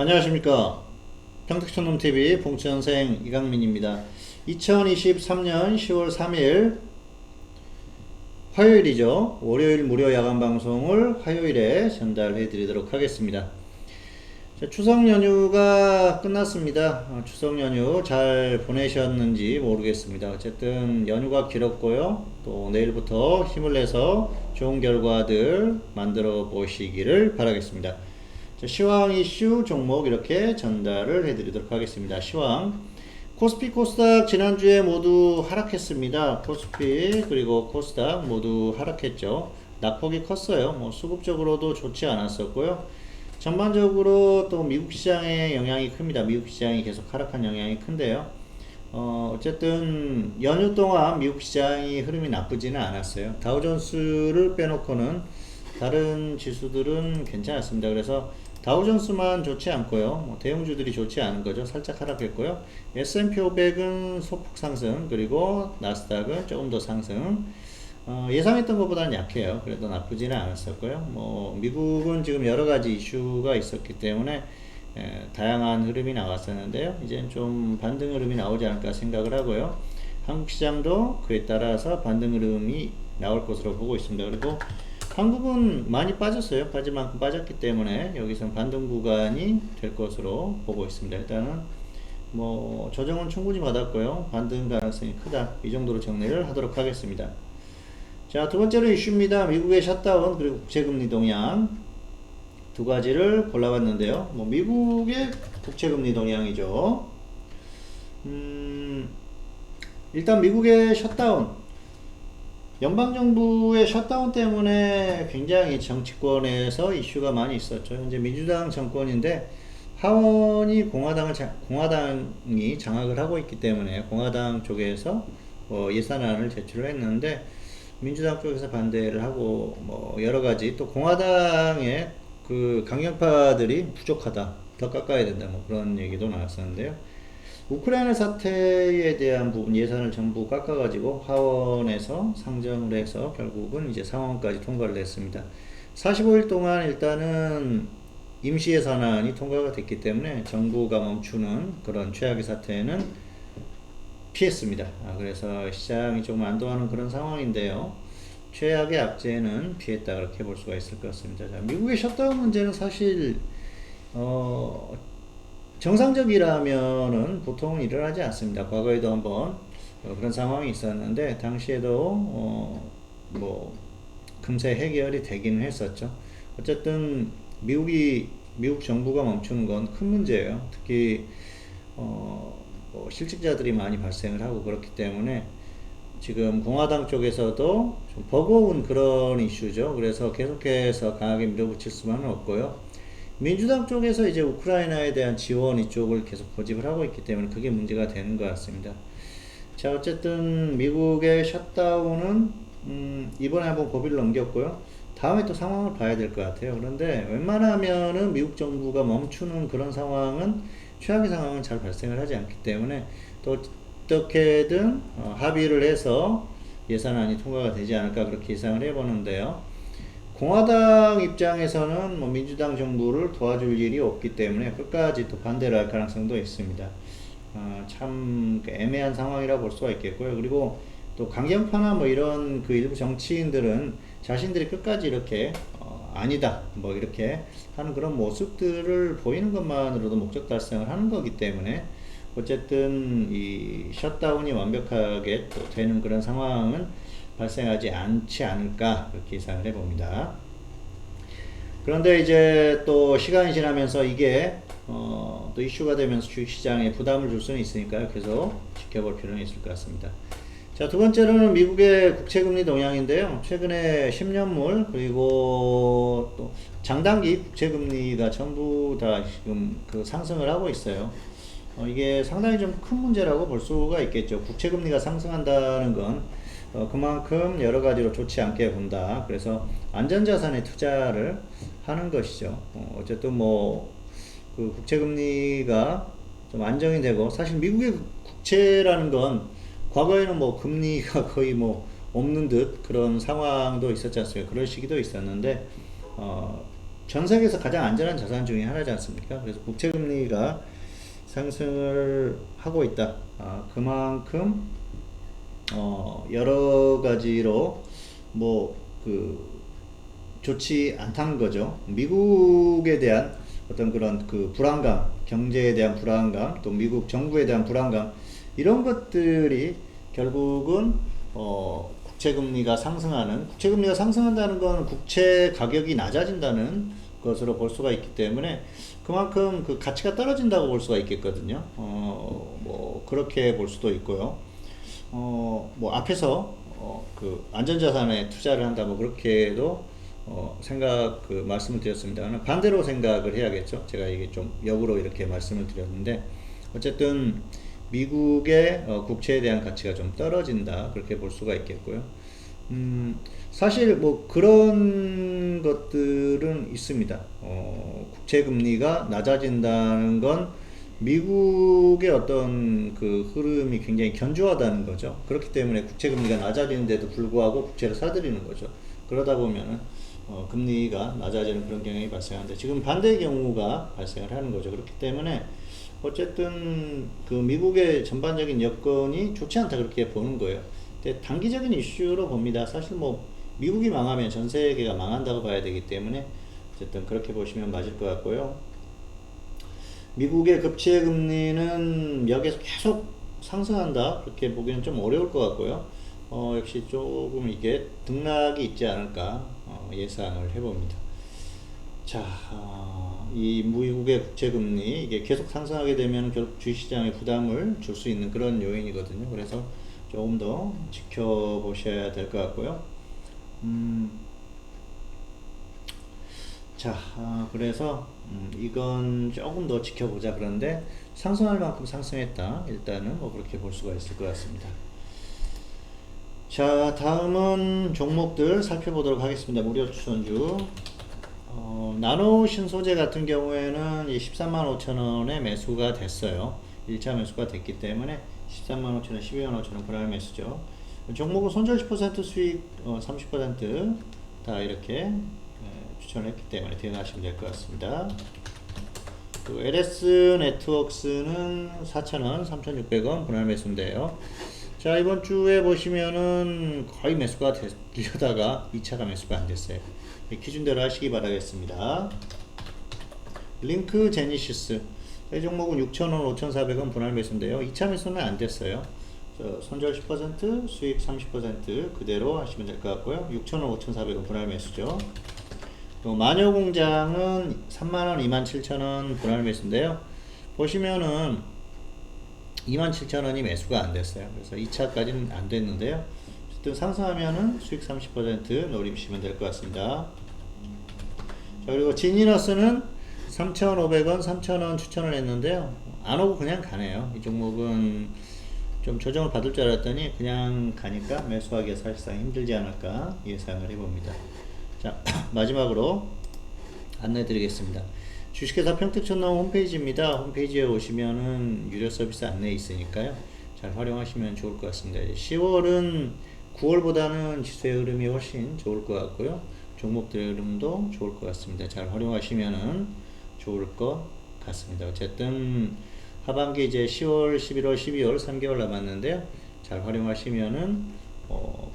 안녕하십니까. 평택촌놈TV 봉천생 이강민입니다. 2023년 10월 3일 화요일이죠. 월요일 무료 야간 방송을 화요일에 전달해 드리도록 하겠습니다. 자, 추석 연휴가 끝났습니다. 추석 연휴 잘 보내셨는지 모르겠습니다. 어쨌든 연휴가 길었고요. 또 내일부터 힘을 내서 좋은 결과들 만들어 보시기를 바라겠습니다. 자, 시황 이슈 종목 이렇게 전달을 해드리도록 하겠습니다. 시황 코스피 코스닥 지난주에 모두 하락했습니다. 코스피 그리고 코스닥 모두 하락했죠. 낙폭이 컸어요. 수급적으로도 좋지 않았었고요. 전반적으로 또 미국 시장의 영향이 큽니다. 미국 시장이 계속 하락한 영향이 큰데요. 어쨌든 연휴 동안 미국 시장이 흐름이 나쁘지는 않았어요. 다우존스를 빼놓고는 다른 지수들은 괜찮았습니다. 그래서 다우존스만 좋지 않고요. 대형주들이 좋지 않은 거죠. 살짝 하락했고요. S&P 500은 소폭 상승, 그리고 나스닥은 조금 더 상승. 예상했던 것보다는 약해요. 그래도 나쁘지는 않았었고요. 미국은 지금 여러 가지 이슈가 있었기 때문에 다양한 흐름이 나왔었는데요. 이제는 좀 반등 흐름이 나오지 않을까 생각을 하고요. 한국 시장도 그에 따라서 반등 흐름이 나올 것으로 보고 있습니다. 그리고 한국은 많이 빠졌어요. 빠질 만큼 빠졌기 때문에 여기서 반등 구간이 될 것으로 보고 있습니다. 일단은 조정은 충분히 받았고요. 반등 가능성이 크다. 이 정도로 정리를 하도록 하겠습니다. 자, 두 번째로 이슈입니다. 미국의 샷다운 그리고 국채금리 동향 두 가지를 골라봤는데요. 미국의 국채금리 동향이죠. 일단 미국의 샷다운 연방정부의 샷다운 때문에 굉장히 정치권에서 이슈가 많이 있었죠. 현재 민주당 정권인데 하원이 공화당이 장악을 하고 있기 때문에 공화당 쪽에서 예산안을 제출을 했는데 민주당 쪽에서 반대를 하고 여러 가지 또 공화당의 그 강경파들이 부족하다, 더 깎아야 된다, 그런 얘기도 나왔었는데요. 우크라이나 사태에 대한 부분 예산을 전부 깎아가지고 하원에서 상정을 해서 결국은 이제 상원까지 통과를 했습니다. 45일 동안 일단은 임시 예산안이 통과가 됐기 때문에 정부가 멈추는 그런 최악의 사태는 피했습니다. 그래서 시장이 조금 안도하는 그런 상황인데요. 최악의 악재는 피했다, 그렇게 볼 수가 있을 것 같습니다. 자, 미국의 셧다운 문제는 사실 정상적이라면은 보통 일어나지 않습니다. 과거에도 한번 그런 상황이 있었는데 당시에도 금세 해결이 되기는 했었죠. 어쨌든 미국 정부가 멈추는 건 큰 문제예요. 특히 실직자들이 많이 발생을 하고 그렇기 때문에 지금 공화당 쪽에서도 좀 버거운 그런 이슈죠. 그래서 계속해서 강하게 밀어붙일 수만은 없고요. 민주당 쪽에서 이제 우크라이나에 대한 지원 이쪽을 계속 고집을 하고 있기 때문에 그게 문제가 되는 것 같습니다. 자, 어쨌든 미국의 셧다운은 이번에 한번 고비를 넘겼고요. 다음에 또 상황을 봐야 될 것 같아요. 그런데 웬만하면은 미국 정부가 멈추는 그런 상황은 최악의 상황은 잘 발생을 하지 않기 때문에 또 어떻게든 합의를 해서 예산안이 통과가 되지 않을까 그렇게 예상을 해보는데요. 공화당 입장에서는 민주당 정부를 도와줄 일이 없기 때문에 끝까지 또 반대를 할 가능성도 있습니다. 참 애매한 상황이라 볼 수가 있겠고요. 그리고 또 강경파나 이런 그 일부 정치인들은 자신들이 끝까지 이렇게 아니다 이렇게 하는 그런 모습들을 보이는 것만으로도 목적 달성을 하는 거기 때문에 어쨌든 이 셧다운이 완벽하게 또 되는 그런 상황은 발생하지 않지 않을까 그렇게 예상을 해봅니다. 그런데 이제 또 시간이 지나면서 이게 또 이슈가 되면서 주식시장에 부담을 줄 수는 있으니까요. 계속 지켜볼 필요는 있을 것 같습니다. 자, 두 번째로는 미국의 국채금리 동향인데요. 최근에 10년물 그리고 또 장단기 국채금리가 전부 다 지금 그 상승을 하고 있어요. 이게 상당히 좀 큰 문제라고 볼 수가 있겠죠. 국채금리가 상승한다는 건 그만큼 여러 가지로 좋지 않게 본다. 그래서 안전자산에 투자를 하는 것이죠. 어쨌든 그 국채금리가 좀 안정이 되고, 사실 미국의 국채라는 건 과거에는 금리가 거의 없는 듯 그런 상황도 있었지 않습니까? 그런 시기도 있었는데 전 세계에서 가장 안전한 자산 중에 하나지 않습니까? 그래서 국채금리가 상승을 하고 있다. 그만큼 여러 가지로 좋지 않다는 거죠. 미국에 대한 어떤 그런 그 불안감, 경제에 대한 불안감, 또 미국 정부에 대한 불안감, 이런 것들이 결국은 국채금리가 상승한다는 건 국채 가격이 낮아진다는 것으로 볼 수가 있기 때문에 그만큼 그 가치가 떨어진다고 볼 수가 있겠거든요. 그렇게 볼 수도 있고요. 앞에서 그 안전자산에 투자를 한다, 그렇게도 말씀을 드렸습니다. 반대로 생각을 해야겠죠. 제가 이게 좀 역으로 이렇게 말씀을 드렸는데, 어쨌든 미국의 국채에 대한 가치가 좀 떨어진다, 그렇게 볼 수가 있겠고요. 사실 그런 것들은 있습니다. 국채 금리가 낮아진다는 건 미국의 어떤 그 흐름이 굉장히 견조하다는 거죠. 그렇기 때문에 국채 금리가 낮아지는데도 불구하고 국채를 사들이는 거죠. 그러다 보면은 금리가 낮아지는 그런 경향이 발생하는데, 지금 반대의 경우가 발생을 하는 거죠. 그렇기 때문에 어쨌든 그 미국의 전반적인 여건이 좋지 않다, 그렇게 보는 거예요. 근데 단기적인 이슈로 봅니다. 사실 미국이 망하면 전 세계가 망한다고 봐야 되기 때문에 어쨌든 그렇게 보시면 맞을 것 같고요. 미국의 국채 금리는 여기서 계속 상승한다, 그렇게 보기는 좀 어려울 것 같고요. 역시 조금 이게 등락이 있지 않을까 예상을 해봅니다. 자, 이 미국의 국채 금리 이게 계속 상승하게 되면 결국 주식시장에 부담을 줄 수 있는 그런 요인이거든요. 그래서 조금 더 지켜보셔야 될 것 같고요. 자, 그래서 이건 조금 더 지켜보자. 그런데 상승할 만큼 상승했다, 일단은 그렇게 볼 수가 있을 것 같습니다. 자, 다음은 종목들 살펴보도록 하겠습니다. 무료 추천주. 나노 신소재 같은 경우에는 135,000원에 매수가 됐어요. 1차 매수가 됐기 때문에 135,000원, 125,000원 분할 매수죠. 종목은 손절 10%, 수익 30%다 이렇게 추천했기 때문에 대응하시면 될 것 같습니다. LS 네트워크스는 4,000원, 3,600원 분할 매수인데요. 자, 이번 주에 보시면은 거의 매수가 되려다가 2차가 매수가 안 됐어요. 기준대로 하시기 바라겠습니다. 링크 제니시스, 이 종목은 6,000원, 5,400원 분할 매수인데요. 2차 매수는 안 됐어요. 손절 10%, 수익 30% 그대로 하시면 될 것 같고요. 6,000원, 5,400원 분할 매수죠. 또 마녀공장은 3만원, 27,000원 분할 매수인데요. 보시면은 27,000원이 매수가 안 됐어요. 그래서 2차까지는 안 됐는데요. 어쨌든 상승하면은 수익 30% 노리시면 될 것 같습니다. 자, 그리고 지니너스는 3,500원, 3,000원 추천을 했는데요. 안 오고 그냥 가네요. 이 종목은 좀 조정을 받을 줄 알았더니 그냥 가니까 매수하기가 사실상 힘들지 않을까 예상을 해봅니다. 자, 마지막으로 안내 드리겠습니다. 주식회사 평택천농 홈페이지입니다. 홈페이지에 오시면은 유료 서비스 안내 있으니까요. 잘 활용하시면 좋을 것 같습니다. 10월은 9월보다는 지수의 흐름이 훨씬 좋을 것 같고요. 종목들의 흐름도 좋을 것 같습니다. 잘 활용하시면은 좋을 것 같습니다. 어쨌든 하반기 이제 10월, 11월, 12월 3개월 남았는데요. 잘 활용하시면은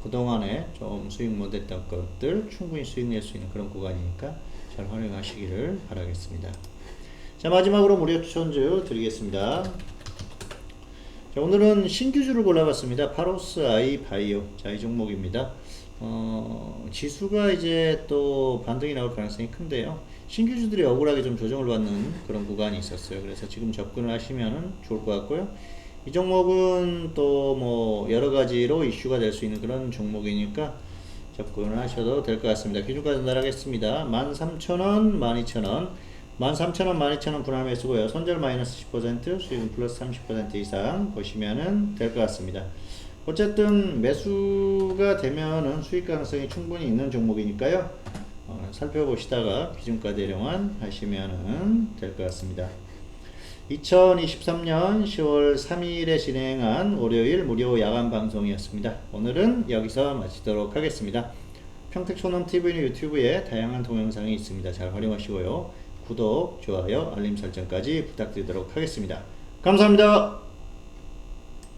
그동안에 좀 수익 못했던 것들 충분히 수익 낼 수 있는 그런 구간이니까 잘 활용하시기를 바라겠습니다. 자, 마지막으로 무료 추천주 드리겠습니다. 자, 오늘은 신규주를 골라봤습니다. 파로스 아이 바이오. 자, 이 종목입니다. 지수가 이제 또 반등이 나올 가능성이 큰데요. 신규주들이 억울하게 좀 조정을 받는 그런 구간이 있었어요. 그래서 지금 접근을 하시면 좋을 것 같고요. 이 종목은 또 여러 가지로 이슈가 될 수 있는 그런 종목이니까 접근을 하셔도 될 것 같습니다. 기준가 전달하겠습니다. 13,000원, 12,000원, 13,000원, 12,000원 분할 매수고요. 손절 마이너스 10%, 수익은 플러스 30% 이상 보시면 될 것 같습니다. 어쨌든 매수가 되면은 수익 가능성이 충분히 있는 종목이니까요. 살펴보시다가 기준가 대령환 하시면 될 것 같습니다. 2023년 10월 3일에 진행한 월요일 무료 야간 방송이었습니다. 오늘은 여기서 마치도록 하겠습니다. 평택초남TV는 유튜브에 다양한 동영상이 있습니다. 잘 활용하시고요. 구독, 좋아요, 알림 설정까지 부탁드리도록 하겠습니다. 감사합니다.